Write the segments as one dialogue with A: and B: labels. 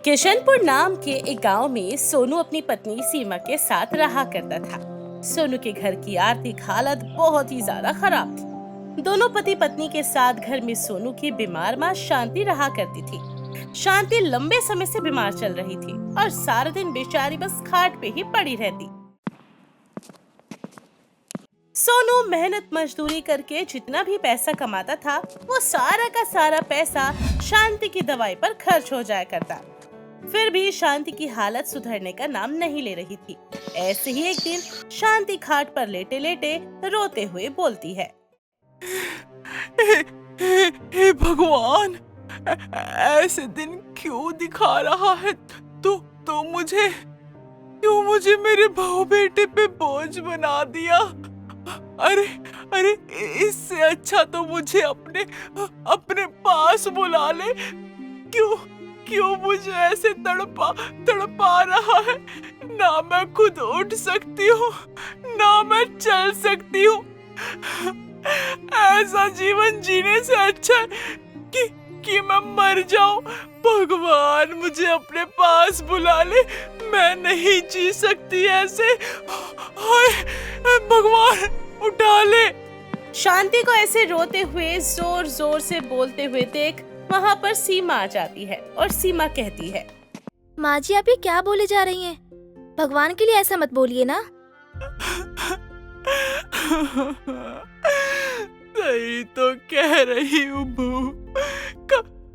A: किशनपुर नाम के एक गांव में सोनू अपनी पत्नी सीमा के साथ रहा करता था। सोनू के घर की आर्थिक हालत बहुत ही ज्यादा खराब थी। दोनों पति पत्नी के साथ घर में सोनू की बीमार माँ शांति रहा करती थी। शांति लंबे समय से बीमार चल रही थी और सारा दिन बेचारी बस खाट पे ही पड़ी रहती। सोनू मेहनत मजदूरी करके जितना भी पैसा कमाता था वो सारा का सारा पैसा शांति की दवाई पर खर्च हो जाया करता। फिर भी शांति की हालत सुधरने का नाम नहीं ले रही थी। ऐसे ही एक दिन शांति खाट पर लेटे लेटे रोते हुए बोलती है,
B: हे भगवान, ऐसे दिन क्यों दिखा रहा है तो मुझे मेरे बहू बेटे पे बोझ बना दिया। अरे इससे अच्छा तो मुझे अपने पास बुला ले। क्यों मुझे ऐसे तड़पा रहा है। ना मैं खुद उठ सकती हूँ, ना मैं चल सकती हूँ। ऐसा जीवन जीने से अच्छा है कि मैं मर जाऊं। भगवान मुझे अपने पास बुला ले, मैं नहीं जी सकती ऐसे। हाय भगवान उठा ले।
A: शांति को ऐसे रोते हुए जोर जोर से बोलते हुए देख वहाँ पर सीमा आ जाती है और सीमा कहती है,
C: माँ जी आप ये क्या बोले जा रही हैं? भगवान के लिए ऐसा मत बोलिए ना।
B: सही तो कह रही हूँ बहू।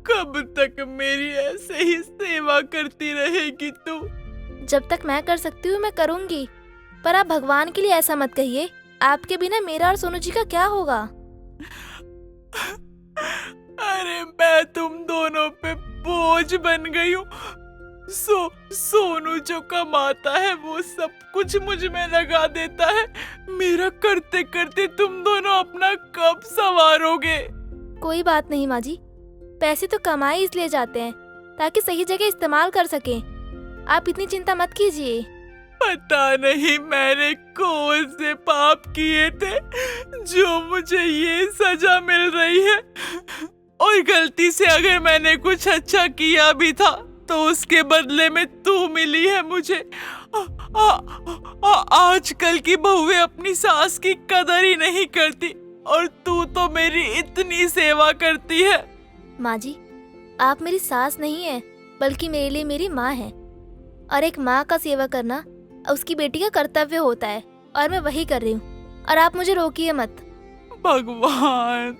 B: कब तक मेरी ऐसे ही सेवा करती रहेगी तू?
C: जब तक मैं कर सकती हूँ मैं करूँगी, पर आप भगवान के लिए ऐसा मत कहिए। आपके बिना मेरा और सोनू जी का क्या होगा?
B: अरे मैं तुम दोनों पे बोझ बन गई हूँ। सोनू जो कमाता है वो सब कुछ मुझ में लगा देता है। मेरा करते करते तुम दोनों अपना कब संवारोगे?
C: कोई बात नहीं माँ जी, पैसे तो कमाए इसलिए जाते हैं ताकि सही जगह इस्तेमाल कर सकें। आप इतनी चिंता मत कीजिए।
B: पता नहीं मैंने कौन से पाप किए थे जो मुझे ये सजा मिल रही है। और गलती से अगर मैंने कुछ अच्छा किया भी था तो उसके बदले में तू मिली है मुझे। आजकल की बहुएं अपनी सास की कदर ही नहीं करती और तू तो मेरी इतनी सेवा करती है।
C: माँ जी आप मेरी सास नहीं है बल्कि मेरे लिए मेरी माँ है, और एक माँ का सेवा करना उसकी बेटी का कर्तव्य होता है और मैं वही कर रही हूँ, और आप मुझे रोकिए मत।
B: भगवान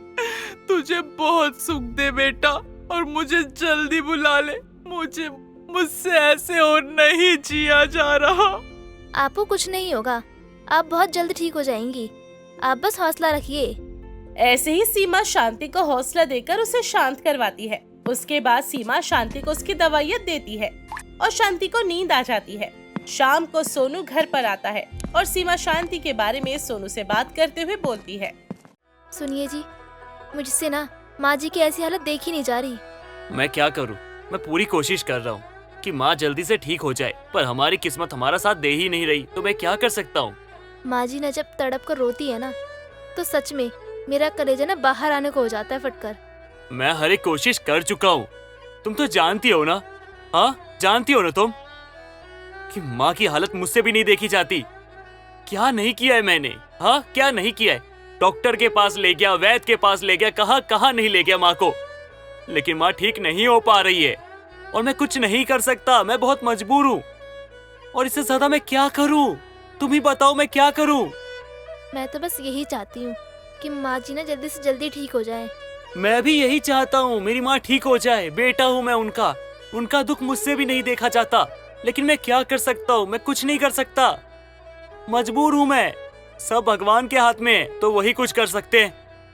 B: तुझे बहुत सुख दे बेटा, और मुझे जल्दी बुला ले। मुझसे ऐसे और नहीं जिया जा रहा।
C: आपको कुछ नहीं होगा, आप बहुत जल्द ठीक हो जाएंगी। आप बस हौसला रखिए।
A: ऐसे ही सीमा शांति को हौसला देकर उसे शांत करवाती है। उसके बाद सीमा शांति को उसकी दवाइयाँ देती है और शांति को नींद आ जाती है। शाम को सोनू घर पर आता है और सीमा शांति के बारे में सोनू से बात करते हुए बोलती है,
C: सुनिए जी, मुझसे ना माँ जी की ऐसी हालत देखी नहीं जा रही।
D: मैं क्या करूं? मैं पूरी कोशिश कर रहा हूं कि माँ जल्दी से ठीक हो जाए, पर हमारी किस्मत हमारा साथ दे ही नहीं रही, तो मैं क्या कर सकता हूँ?
C: माँ जी ना जब तड़प कर रोती है ना तो सच में मेरा कलेजा ना बाहर आने को हो जाता है फटकर।
D: मैं हर एक कोशिश कर चुका हूँ। तुम तो जानती हो ना, हाँ जानती हो ना तुम कि माँ की हालत मुझसे भी नहीं देखी जाती। क्या नहीं किया है मैंने? हाँ क्या नहीं किया है? डॉक्टर के पास ले गया, वैद्य के पास ले गया, कहाँ नहीं ले गया माँ को, लेकिन माँ ठीक नहीं हो पा रही है और मैं कुछ नहीं कर सकता। मैं बहुत मजबूर हूँ और इससे ज्यादा मैं क्या करूँ? तुम ही बताओ मैं क्या करूँ?
C: मैं तो बस यही चाहती हूँ कि माँ जी ना जल्दी से जल्दी ठीक हो जाए।
D: मैं भी यही चाहता हूँ, मेरी माँ ठीक हो जाए। बेटा हूँ मैं उनका दुख मुझसे भी नहीं देखा जाता, लेकिन मैं क्या कर सकता हूँ? मैं कुछ नहीं कर सकता, मजबूर हूँ मैं। सब भगवान के हाथ में है, तो वही कुछ कर सकते हैं।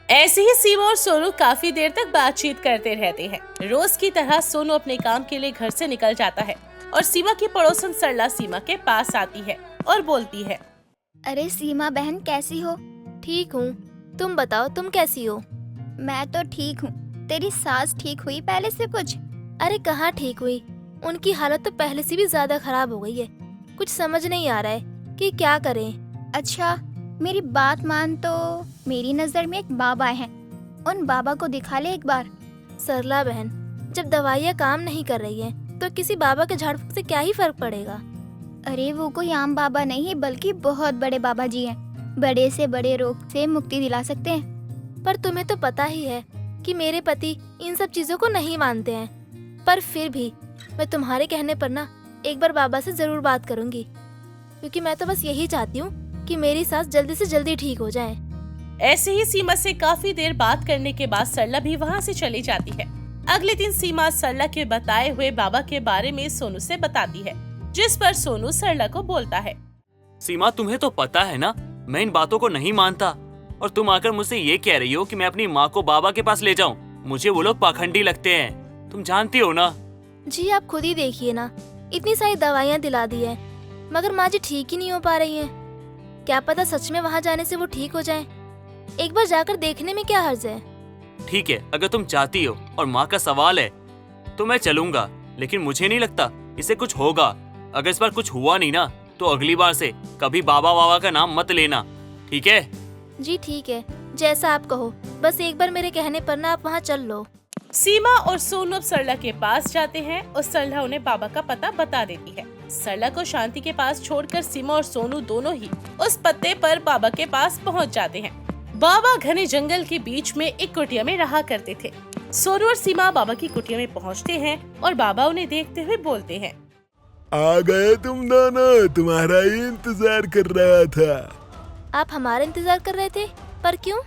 A: ऐसे ही सीमा और सोनू काफी देर तक बातचीत करते रहते हैं। रोज की तरह सोनू अपने काम के लिए घर से निकल जाता है और सीमा की पड़ोसन सरला सीमा के पास आती है और बोलती है,
E: अरे सीमा बहन कैसी हो?
C: ठीक हूँ, तुम बताओ तुम कैसी हो?
E: मैं तो ठीक हूँ। तेरी सास ठीक हुई पहले से कुछ?
C: अरे कहाँ ठीक हुई, उनकी हालत तो पहले से भी ज्यादा खराब हो गई है। कुछ समझ नहीं आ रहा है कि क्या करें।
E: अच्छा मेरी बात मान, तो मेरी नजर में एक बाबा हैं, उन बाबा को दिखा ले एक बार।
C: सरला बहन, जब दवाइयाँ काम नहीं कर रही हैं तो किसी बाबा के झाड़ फूक से क्या ही फर्क पड़ेगा।
E: अरे वो कोई आम बाबा नहीं बल्कि बहुत बड़े बाबा जी हैं। बड़े से बड़े रोग से मुक्ति दिला सकते हैं।
C: पर तुम्हें तो पता ही है कि मेरे पति इन सब चीजों को नहीं मानते हैं। पर फिर भी मैं तुम्हारे कहने पर ना एक बार बाबा से जरूर बात करूंगी, क्योंकि मैं तो बस यही चाहती हूँ कि मेरी सास जल्दी से जल्दी ठीक हो जाए।
A: ऐसे ही सीमा से काफी देर बात करने के बाद सरला भी वहाँ से चली जाती है। अगले दिन सीमा सरला के बताए हुए बाबा के बारे में सोनू से बताती है, जिस पर सोनू सरला को बोलता है,
D: सीमा तुम्हें तो पता है ना मैं इन बातों को नहीं मानता, और तुम आकर मुझसे ये कह रही हो कि मैं अपनी माँ को बाबा के पास ले जाऊं। मुझे वो लोग पाखंडी लगते हैं, तुम जानती हो ना।
C: जी आप खुद ही देखिए ना, इतनी सारी दवाइयाँ दिला दी है मगर माँ जी ठीक ही नहीं हो पा रही हैं। क्या पता सच में वहाँ जाने से वो ठीक हो जाए। एक बार जाकर देखने में क्या हर्ज है।
D: ठीक है, अगर तुम चाहती हो और माँ का सवाल है तो मैं चलूंगा, लेकिन मुझे नहीं लगता इसे कुछ होगा। अगर इस बार कुछ हुआ नहीं ना तो अगली बार से कभी बाबा बाबा का नाम मत लेना, ठीक है?
C: जी ठीक है, जैसा आप कहो, बस एक बार मेरे कहने पर ना आप वहाँ चल लो।
A: सीमा और सोनू अब सरला के पास जाते हैं और सरला उन्हें बाबा का पता बता देती है। सरला को शांति के पास छोड़कर सीमा और सोनू दोनों ही उस पत्ते पर बाबा के पास पहुंच जाते हैं। बाबा घने जंगल के बीच में एक कुटिया में रहा करते थे। सोनू और सीमा बाबा की कुटिया में पहुंचते हैं और बाबा उन्हें देखते हुए बोलते हैं,
F: आ गए तुम दोनों, तुम्हारा ही इंतजार कर रहा था।
C: आप हमारा इंतजार कर रहे थे, पर क्यों?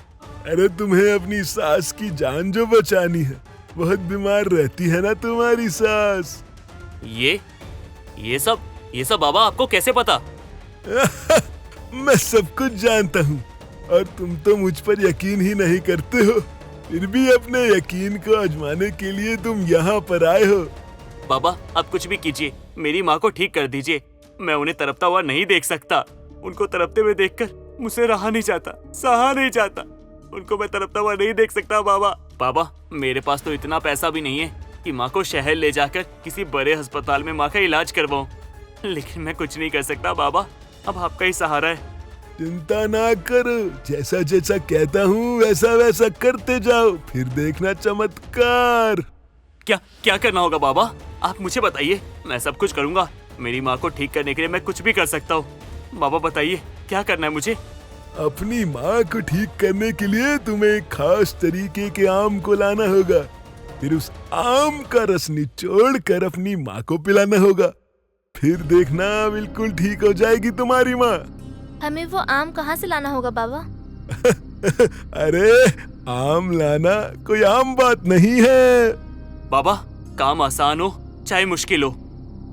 F: अरे तुम्हें अपनी सास की जान जो बचानी है, बहुत बीमार रहती है ना तुम्हारी सास।
D: ये सब बाबा आपको कैसे पता?
F: मैं सब कुछ जानता हूँ और तुम तो मुझ पर यकीन ही नहीं करते हो। फिर भी अपने यकीन को आजमाने के लिए तुम यहाँ पर आए हो।
D: बाबा आप कुछ भी कीजिए, मेरी माँ को ठीक कर दीजिए। मैं उन्हें तड़पता हुआ नहीं देख सकता। उनको तड़पते हुए देखकर मुझसे रहा नहीं जाता, सहा नहीं जाता। उनको मैं तड़पता हुआ नहीं देख सकता बाबा मेरे पास तो इतना पैसा भी नहीं है कि माँ को शहर ले जाकर किसी बड़े अस्पताल में माँ का इलाज करवाऊं, लेकिन मैं कुछ नहीं कर सकता बाबा, अब आपका ही सहारा है।
F: चिंता ना करो, जैसा जैसा कहता हूँ वैसा वैसा करते जाओ, फिर देखना चमत्कार।
D: क्या करना होगा बाबा? आप मुझे बताइए, मैं सब कुछ करूँगा। मेरी माँ को ठीक करने के लिए मैं कुछ भी कर सकता हूँ। बाबा बताइए क्या करना है मुझे?
F: अपनी माँ को ठीक करने के लिए तुम्हें एक खास तरीके के आम को लाना होगा। फिर उस आम का रस निचोड़ कर अपनी माँ को पिलाना होगा। फिर देखना बिल्कुल ठीक हो जाएगी तुम्हारी माँ।
C: हमें वो आम कहाँ से लाना होगा बाबा?
F: अरे आम लाना कोई आम बात नहीं है।
D: बाबा काम आसान हो चाहे मुश्किल हो,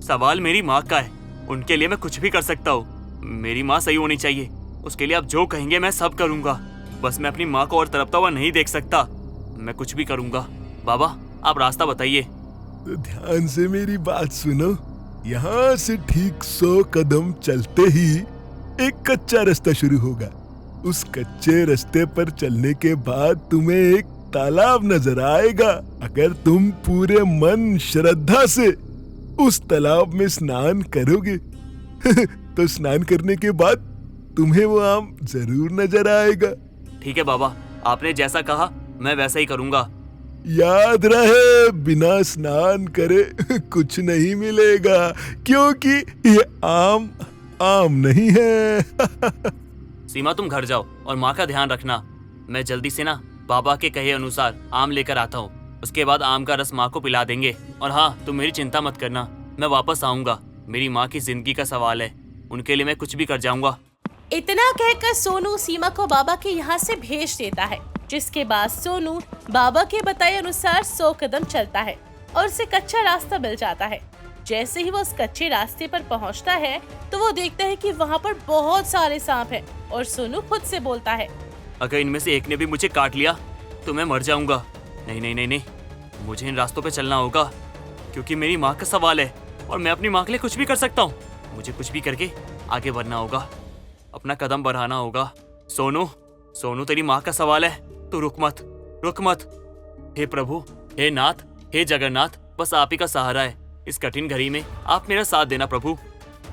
D: सवाल मेरी माँ का है। उनके लिए मैं कुछ भी कर सकता हूँ। मेरी माँ सही होनी चाहिए, उसके लिए आप जो कहेंगे मैं सब करूँगा। बस मैं अपनी माँ को और तड़पता हुआ नहीं देख सकता। मैं कुछ भी करूँगा। बाबा आप रास्ता बताइए।
F: तो ध्यान से मेरी बात सुनो। यहाँ से ठीक 100 कदम चलते ही एक कच्चा रास्ता शुरू होगा। उस कच्चे रास्ते पर चलने के बाद तुम्हें एक तालाब नजर आएगा। अगर तुम पूरे मन श्रद्धा से उस तालाब में स्नान करोगे तो स्नान करने के बाद तुम्हें वो आम जरूर नजर आएगा।
D: ठीक है बाबा, आपने जैसा कहा मैं वैसा ही करूँगा।
F: याद रहे, बिना स्नान करे कुछ नहीं मिलेगा, क्योंकि ये आम नहीं है।
D: सीमा तुम घर जाओ और माँ का ध्यान रखना। मैं जल्दी से ना बाबा के कहे अनुसार आम लेकर आता हूँ। उसके बाद आम का रस माँ को पिला देंगे। और हाँ, तुम मेरी चिंता मत करना, मैं वापस आऊंगा। मेरी माँ की जिंदगी का सवाल है, उनके लिए मैं कुछ भी कर जाऊंगा।
A: इतना कहकर सोनू सीमा को बाबा के यहाँ से भेज देता है, जिसके बाद सोनू बाबा के बताए अनुसार 100 कदम चलता है और उसे कच्चा रास्ता मिल जाता है। जैसे ही वो उस कच्चे रास्ते पर पहुंचता है तो वो देखता है कि वहाँ पर बहुत सारे सांप हैं और सोनू खुद से बोलता है,
D: अगर इनमें से एक ने भी मुझे काट लिया तो मैं मर जाऊंगा। नहीं, मुझे इन रास्तों पे चलना होगा, क्योंकि मेरी माँ का सवाल है और मैं अपनी माँ के लिए कुछ भी कर सकता हूँ। मुझे कुछ भी करके आगे बढ़ना होगा, अपना कदम बढ़ाना होगा। सोनू तेरी माँ का सवाल है, तो रुक मत। हे प्रभु, हे नाथ, हे जगन्नाथ, बस आप ही का सहारा है। इस कठिन घड़ी में आप मेरा साथ देना प्रभु।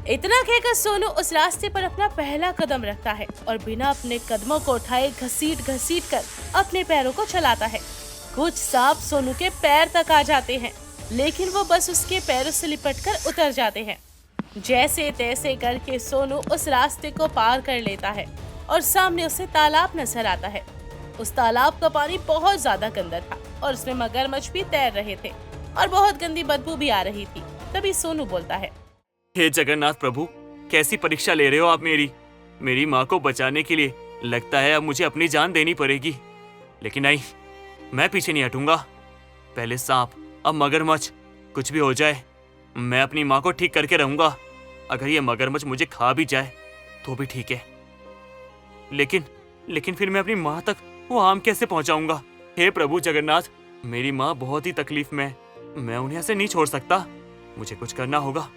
A: इतना कहकर सोनू उस रास्ते पर अपना पहला कदम रखता है और बिना अपने कदमों को उठाए घसीट कर अपने पैरों को चलाता है। कुछ सांप सोनू के पैर तक आ जाते हैं लेकिन वो बस उसके पैरों से लिपटकर उतर जाते हैं। जैसे तैसे करके सोनू उस रास्ते को पार कर लेता है और सामने उसे तालाब नजर आता है। उस तालाब का पानी बहुत ज्यादा गंदा था और उसमें मगरमच्छ भी तैर रहे थे और बहुत गंदी बदबू भी आ रही थी। तभी सोनू बोलता है,
D: हे जगन्नाथ प्रभु, कैसी परीक्षा ले रहे हो आप मेरी माँ को बचाने के लिए। लगता है अब मुझे अपनी जान देनी पड़ेगी, लेकिन नहीं, मैं पीछे नहीं हटूंगा। पहले सांप, अब मगरमच्छ, कुछ भी हो जाए मैं अपनी माँ को ठीक करके रहूंगा। अगर ये मगरमच्छ मुझे खा भी जाए तो भी ठीक है, लेकिन फिर मैं अपनी माँ तक वो आम कैसे पहुंचाऊंगा। हे प्रभु जगन्नाथ, मेरी माँ बहुत ही तकलीफ में है, मैं उन्हें ऐसे नहीं छोड़ सकता। मुझे कुछ करना होगा।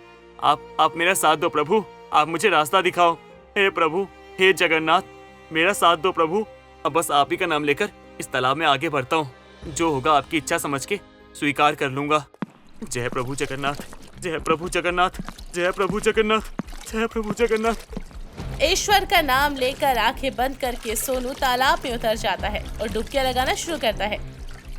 D: आप मेरा साथ दो प्रभु, आप मुझे रास्ता दिखाओ। हे प्रभु, हे जगन्नाथ, मेरा साथ दो प्रभु। अब बस आप ही का नाम लेकर इस तालाब में आगे बढ़ता हूँ। जो होगा आपकी इच्छा समझ के स्वीकार कर लूंगा। जय प्रभु जगन्नाथ, जय प्रभु जगन्नाथ, जय प्रभु जगन्नाथ, जय प्रभु जगन्नाथ।
A: ईश्वर का नाम लेकर आंखें बंद करके सोनू तालाब में उतर जाता है और डुबकियां लगाना शुरू करता है।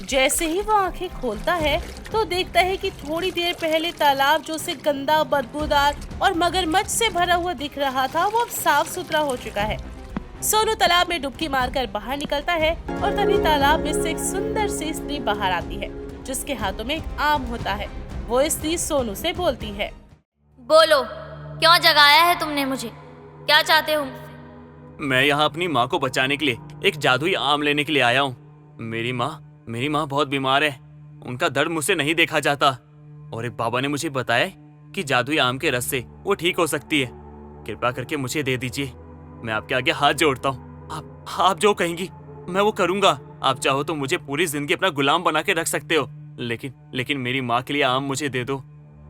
A: जैसे ही वो आंखें खोलता है तो देखता है कि थोड़ी देर पहले तालाब जो उसे गंदा, बदबूदार और मगरमच्छ से भरा हुआ दिख रहा था, वो अब साफ सुथरा हो चुका है। सोनू तालाब में डुबकी मारकर बाहर निकलता है और तभी तालाब में से एक सुंदर सी स्त्री बाहर आती है जिसके हाथों में एक आम होता है। वो स्त्री सोनू से बोलती है,
C: बोलो, क्यों जगाया है तुमने मुझे? क्या चाहते हो मुझसे?
D: मैं यहाँ अपनी माँ को बचाने के लिए एक जादुई आम लेने के लिए आया हूँ। मेरी माँ बहुत बीमार है, उनका दर्द मुझसे नहीं देखा जाता और एक बाबा ने मुझे बताया कि जादुई आम के रस से वो ठीक हो सकती है। कृपा करके मुझे दे दीजिए, मैं आपके आगे हाथ जोड़ता हूँ। आप जो कहेंगी मैं वो करूँगा। आप चाहो तो मुझे पूरी जिंदगी अपना गुलाम बना के रख सकते हो, लेकिन मेरी माँ के लिए आम मुझे दे दो।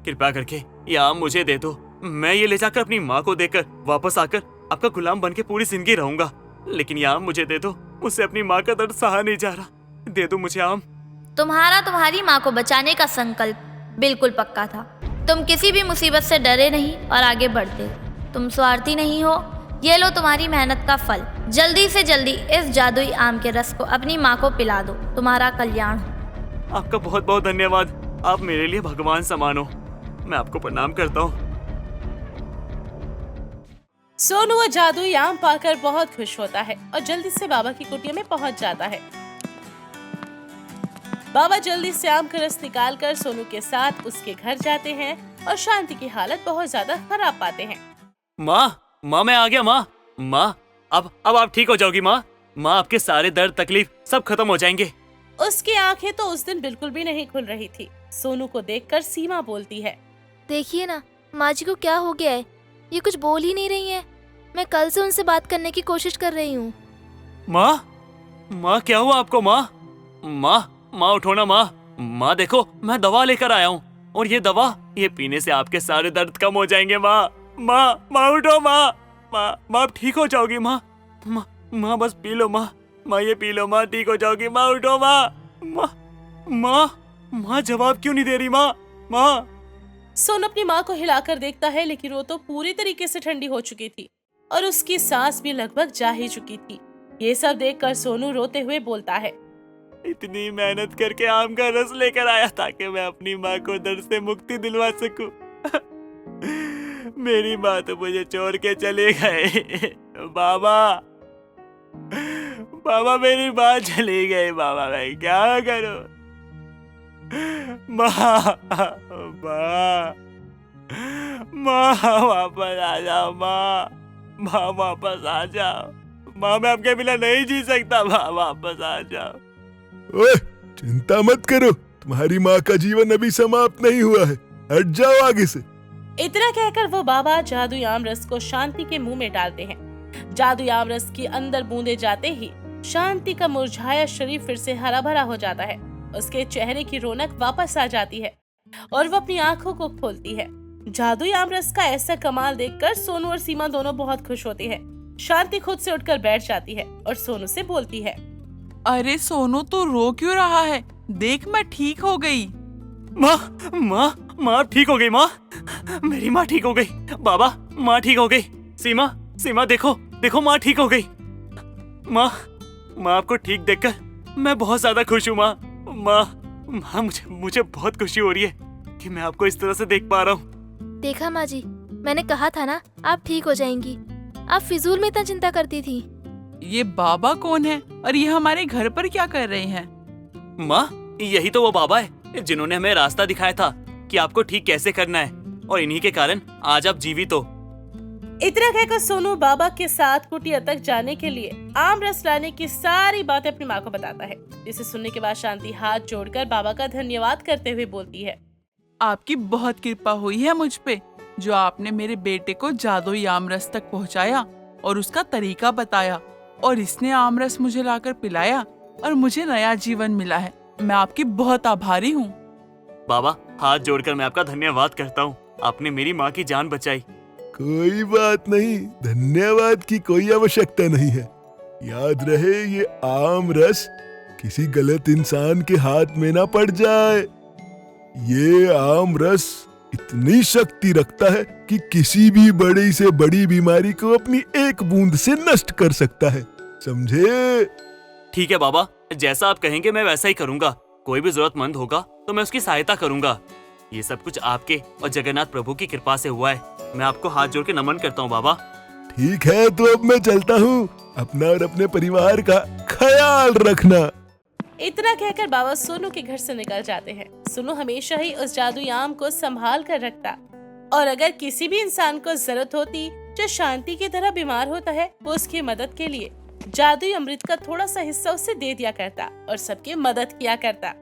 D: कृपा करके ये आम मुझे दे दो। मैं ये ले जाकर अपनी माँ को देकर वापस आकर आपका गुलाम बन के पूरी जिंदगी रहूंगा, लेकिन ये आम मुझे दे दो। मुझसे अपनी माँ का दर्द सहा नहीं जा रहा, दे दो मुझे आम।
C: तुम्हारी माँ को बचाने का संकल्प बिल्कुल पक्का था। तुम किसी भी मुसीबत से डरे नहीं और आगे बढ़ते। तुम स्वार्थी नहीं हो। ये लो तुम्हारी मेहनत का फल। जल्दी से जल्दी इस जादुई आम के रस को अपनी माँ को पिला दो, तुम्हारा कल्याण हो।
D: आपका बहुत बहुत धन्यवाद। आप मेरे लिए भगवान समान हो। मैं आपको प्रणाम करता हूँ।
A: सोनू वो जादुई आम पाकर बहुत खुश होता है और जल्दी से बाबा की कुटिया में पहुंच जाता है। बाबा जल्दी से आम का रस निकाल कर सोनू के साथ उसके घर जाते हैं और शांति की हालत बहुत ज्यादा खराब पाते हैं।
D: माँ मैं आ गया। माँ अब आप ठीक हो जाओगी। माँ आपके सारे दर्द तकलीफ सब खत्म हो जाएंगे।
A: उसकी आंखें तो उस दिन बिल्कुल भी नहीं खुल रही थी। सोनू को देखकर सीमा बोलती है,
C: देखिए ना, माँ जी को क्या हो गया है, ये कुछ बोल ही नहीं रही है। मैं कल से उनसे बात करने की कोशिश कर रही हूँ।
D: माँ क्या हुआ आपको? माँ उठो ना। माँ देखो, मैं दवा लेकर आया हूँ और ये दवा पीने से आपके सारे दर्द कम हो जाएंगे। माँ उठो। माँ आप ठीक हो जाओगी। माँ बस पी लो। माँ ये पी लो। माँ ठीक हो जाओगी। माँ उठो। माँ जवाब क्यों नहीं दे रही? माँ।
A: सोनू अपनी माँ को हिलाकर देखता है, लेकिन वो तो पूरी तरीके से ठंडी हो चुकी थी और उसकी सांस भी लगभग जा ही चुकी थी। ये सब देखकर सोनू रोते हुए बोलता है,
D: इतनी मेहनत करके आम का रस लेकर आया ताकि मैं अपनी माँ को दर्द से मुक्ति दिलवा सकूं। मेरी माँ तो मुझे छोड़ के चले गए। बाबा मेरी माँ चली गई। बाबा मैं क्या करूं? माँ वापस आ जाओ। माँ वापस आ जाओ। माँ मैं आपके बिना नहीं जी सकता। माँ वापस आ जाओ।
F: ओए, चिंता मत करो, तुम्हारी माँ का जीवन अभी समाप्त नहीं हुआ है। हट जाओ आगे से।
A: इतना कहकर वो बाबा जादुई आम रस को शांति के मुंह में डालते हैं। जादुई आम रस के अंदर बूंदे जाते ही शांति का मुरझाया शरीर फिर से हरा भरा हो जाता है। उसके चेहरे की रौनक वापस आ जाती है और वो अपनी आंखों को खोलती है। जादुई आम रस का ऐसा कमाल देखकर सोनू और सीमा दोनों बहुत खुश होती है। शांति खुद से उठकर बैठ जाती है और सोनू से बोलती है,
B: अरे सोनू तू रो क्यों रहा है? देख मैं ठीक हो गई।
D: माँ ठीक हो गई। मेरी माँ ठीक हो गई। बाबा माँ ठीक हो गई। सीमा देखो माँ ठीक हो गई। माँ आपको ठीक देखकर मैं बहुत ज्यादा खुश हूँ। माँ माँ, मुझे बहुत खुशी हो रही है कि मैं आपको इस तरह से देख पा रहा हूँ।
C: देखा माँ जी, मैंने कहा था ना आप ठीक हो जाएंगी। आप फिजूल में इतना चिंता करती थी।
B: ये बाबा कौन है और ये हमारे घर पर क्या कर रहे हैं?
D: माँ, यही तो वो बाबा है जिन्होंने हमें रास्ता दिखाया था कि आपको ठीक कैसे करना है, और इन्हीं के कारण आज आप जीवित हो।
A: इतना कहकर सोनू बाबा के साथ कुटिया तक जाने के लिए आम रस लाने की सारी बातें अपनी माँ को बताता है, जिसे सुनने के बाद शांति हाथ जोड़कर बाबा का धन्यवाद करते हुए बोलती है।
B: आपकी बहुत कृपा हुई है मुझ पे, जो आपने मेरे बेटे को जादुई आमरस तक पहुंचाया और उसका तरीका बताया, और इसने आमरस मुझे लाकर पिलाया और मुझे नया जीवन मिला है। मैं आपकी बहुत आभारी हूँ।
D: बाबा, हाथ जोड़कर मैं आपका धन्यवाद करता हूँ। आपने मेरी माँ की जान बचाई।
F: कोई बात नहीं, धन्यवाद की कोई आवश्यकता नहीं है। याद रहे ये आम रस किसी गलत इंसान के हाथ में ना पड़ जाए। ये आम रस इतनी शक्ति रखता है कि किसी भी बड़ी से बड़ी बीमारी को अपनी एक बूंद से नष्ट कर सकता है, समझे?
D: ठीक है बाबा, जैसा आप कहेंगे मैं वैसा ही करूँगा। कोई भी जरूरतमंद होगा तो मैं उसकी सहायता करूँगा। ये सब कुछ आपके और जगन्नाथ प्रभु की कृपा से हुआ है। मैं आपको हाथ जोड़ के नमन करता हूँ बाबा।
F: ठीक है, तो अब मैं चलता हूँ। अपना और अपने परिवार का ख्याल रखना।
A: इतना कहकर बाबा सोनू के घर से निकल जाते हैं। सोनू हमेशा ही उस जादुई आम को संभाल कर रखता, और अगर किसी भी इंसान को जरूरत होती जो शांति की तरह बीमार होता है, वो उसकी मदद के लिए जादुई अमृत का थोड़ा सा हिस्सा उसे दे दिया करता और सबकी मदद किया करता।